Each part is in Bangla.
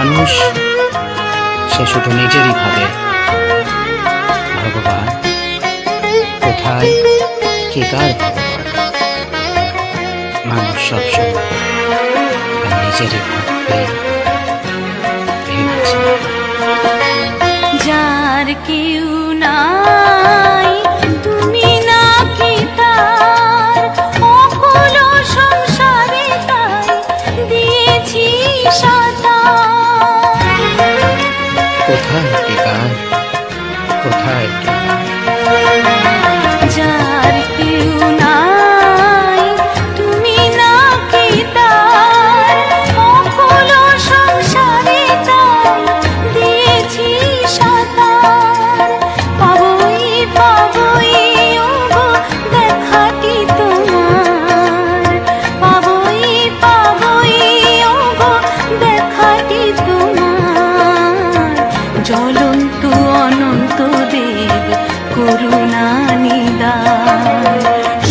মানুষ সে শুধু নিজেরই ভাবে। ভগবান কোথায়, কে কার ভগবান? মানুষ সবসময় তার নিজেরই ভাববে ভেবেছে। যার কেউ নাই তুমি নাকি তার, অকুল সংসারে তাই দিয়েছি সাঁতার। কোথায় কে কার, কোথায় কে কার? যার কেউ নাই তুমি নাকি তার, অকুল সংসারে তাই দিয়েছি সাঁতার। পাবই পাবই ওগো দেখাটি তোমার, পাবই পাবই ওগো দেখাটি তোমার। জ্বলন্ত অনন্ত দেব করুণা নিদান,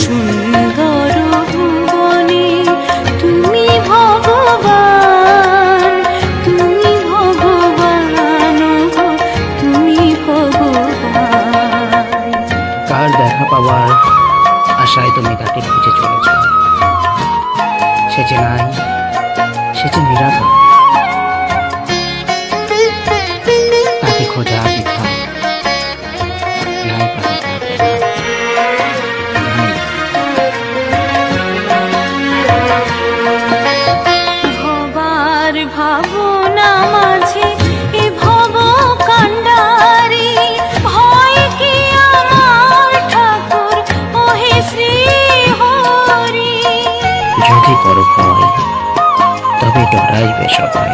সুন্দর ভুবনে তুমি ভগবান, তুমি ভগবান গো, তুমি ভগবান। কার দেখা পাওয়ার আশায় তুমি তাকে খুঁজে চলেছ? সে যে নাই, সে যে নিরাপদ, তাকে খোঁজা বৃথা। নাই পাবে তার দেখা, নাই। ভবার ভাবনা মাঝে এ ভব কান্ডারি, ভয় কি আমার ঠাকুর ওহে শ্রী হরি। যদি করো ভয় তবে ডরাইবে সবাই।